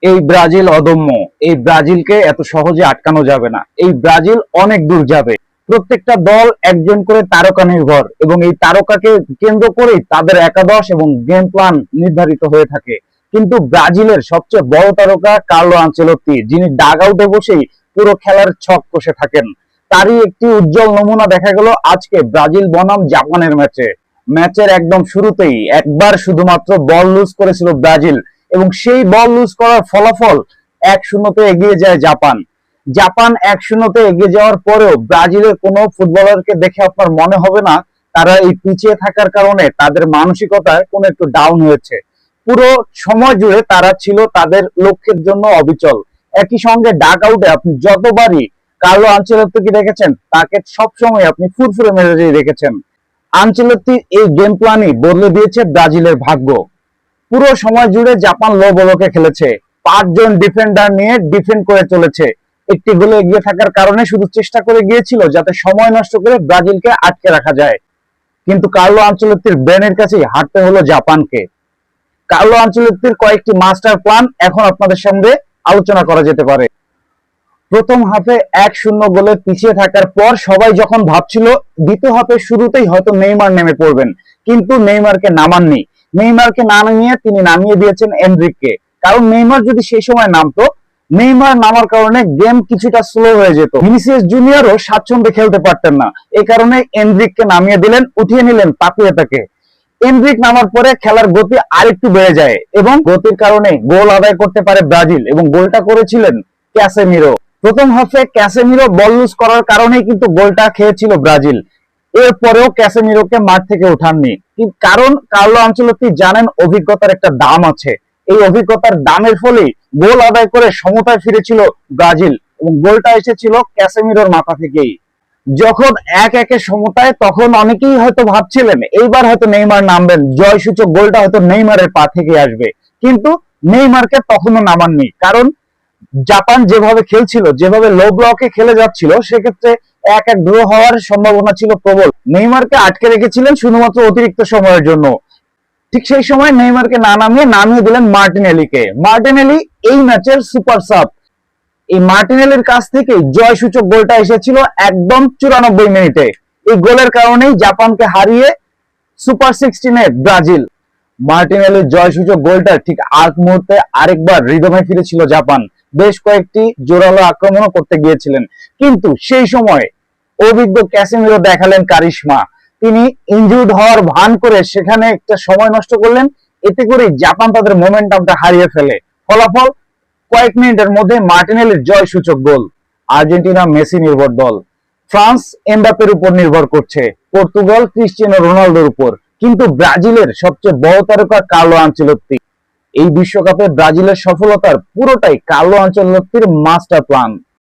এই ব্রাজিল অদম্য। এই ব্রাজিলকে এত সহজে আটকানো যাবে না। এই ব্রাজিল অনেক দূর যাবে। প্রত্যেকটা দল একজন করে তারকা নির্ভর এবং এই তারকাকে কেন্দ্র করেই তাদের একাদশ এবং গেম প্ল্যান নির্ধারিত হয়ে থাকে। কিন্তু ব্রাজিলের সবচেয়ে বড় তারকা কার্লো আনচেলত্তি, যিনি ডাগ আউটে বসেই পুরো খেলার ছক কষে থাকেন। তারই একটি উজ্জ্বল নমুনা দেখা গেল আজকে ব্রাজিল বনাম জাপানের ম্যাচের একদম শুরুতেই একবার শুধুমাত্র বল লুজ করেছিল ব্রাজিল এবং সেই বল লুজ করার ফলাফল 1-0 এগিয়ে যায় জাপান। জাপান 1-0 এগিয়ে যাওয়ার পরেও ব্রাজিলের কোনো ফুটবলারকে দেখে আপনার মনে হবে না তারা এই পিছিয়ে থাকার কারণে তাদের মানসিকতায় কোনো একটু ডাউন হয়েছে। পুরো সময় জুড়ে তারা ছিল তাদের লক্ষ্যের জন্য অবিচল। একই সঙ্গে ডাক আউটে আপনি যতবারই কার্লো আনচেলত্তিকে দেখেছেন, তাকে সবসময় আপনি ফুরফুরে মেজাজেই দেখেছেন। আনচেলত্তির এই গেম প্ল্যানই বদলে দিয়েছে ব্রাজিলের ভাগ্য। পুরো সময় জুড়ে জাপান লো বলকে খেলেছে, 5 জন ডিফেন্ডার নিয়ে ডিফেন্ড করে চলেছে। একটি গোলে এগিয়ে থাকার কারণে শুধু চেষ্টা করে গিয়েছিল যাতে সময় নষ্ট করে ব্রাজিলকে আটকে রাখা যায়। কিন্তু কার্লো আনচেলত্তির ব্রেনের কাছেই হারতে হলো জাপানকে। কার্লো আনচেলত্তির কয়েকটি মাস্টার প্ল্যান এখন আপনাদের সঙ্গে আলোচনা করা যেতে পারে। প্রথম হাফে 1-0 গোলে পিছিয়ে থাকার পর সবাই যখন ভাবছিল দ্বিতীয় হাফের শুরুতেই হয়তো নেইমার নেমে পড়বেন, কিন্তু নেইমারকে নামাননি। নেইমারকে না নামিয়ে তিনি নামিয়ে দিয়েছেন এনরিককে। কারণ নেইমার যদি সেই সময় নামতো, নেইমার নামার কারণে গেম কিছুটা স্লো হয়ে যেত। ভিনিসিয়াস জুনিয়রও স্বাচ্ছন্দ্যে খেলতে পারতেন না। এই কারণে এনরিককে নামিয়ে দিলেন, উঠিয়ে নিলেন পাকুয়েতাকে। এনরিক নামার পরে খেলার গতি আরেকটু বেড়ে যায় এবং গতির কারণে গোল আদায় করতে পারে ব্রাজিল এবং গোলটা করেছিলেন ক্যাসেমিরো। প্রথম হাফে ক্যাসেমিরো বল লুজ করার কারণেই কিন্তু গোলটা খেয়েছিল ব্রাজিল। এরপরেও ক্যাসেমিরোকে মাঠ থেকে ওঠাননি, কারণ কার্লো আনচেলত্তি জানেন অভিজ্ঞতার একটা দাম আছে। এই অভিজ্ঞতার দামের ফলেই গোল আদায় করে সমতায় ফিরেছিল ব্রাজিল এবং গোলটা এসেছিল ক্যাসেমিরোর মাথা থেকেই। যখন 1-1 সমতায়, তখন অনেকেই হয়তো ভাবছিলেন এইবার হয়তো নেইমার নামবেন, জয়সূচক গোলটা হয়তো নেইমারের পা থেকে আসবে। কিন্তু নেইমারকে তখনও নামাননি, কারণ জাপান যেভাবে খেলছিল, যেভাবে লো ব্লকে খেলে যাচ্ছিল, সেক্ষেত্রে 1-1 ড্র হওয়ার সম্ভাবনা ছিল প্রবল। নেইমারকে আটকে রেখেছিলেন শুধুমাত্র অতিরিক্ত সময়ের জন্য। ঠিক সেই সময় নেইমারকে নামিয়ে দিলেন মার্টিনেলিকে। মার্টিনেলি এই ম্যাচের সুপার সাব। এই মার্টিনেলির কাছ থেকে জয়সূচক গোলটা এসেছিল একদম 94 মিনিটে। এই গোলের কারণেই জাপানকে হারিয়ে সুপার 16-এ ব্রাজিল। মার্টিনেলির জয়সূচক গোলটা ঠিক আগ মুহূর্তে আরেকবার রিদমে ফিরেছিল জাপান। বেশ কয়েকটি জোরালো আক্রমণও করতে গিয়েছিলেন, কিন্তু সেই সময় অভিজ্ঞ ক্যাসেমিরো দেখালেন কারিশমা। তিনি ইনজুর্ড হওয়ার ভান করে সেখানে একটা সময় নষ্ট করলেন। এতে করে জাপান তাদের মোমেন্টামটা হারিয়ে ফেলে। ফলাফল কয়েক মিনিটের মধ্যে মার্টিনেলির জয়সূচক গোল। আর্জেন্টিনা মেসি নির্ভর দল, ফ্রান্স এমবাপ্পের উপর নির্ভর করছে, পর্তুগাল ক্রিস্টিয়ানো রোনালদোর উপর, কিন্তু ব্রাজিলের সবচেয়ে বড় তারকা কার্লো আনচেলত্তি। এই বিশ্বকাপে ব্রাজিলের সফলতার পুরোটাই কার্লো আনচেলত্তির মাস্টার প্ল্যান।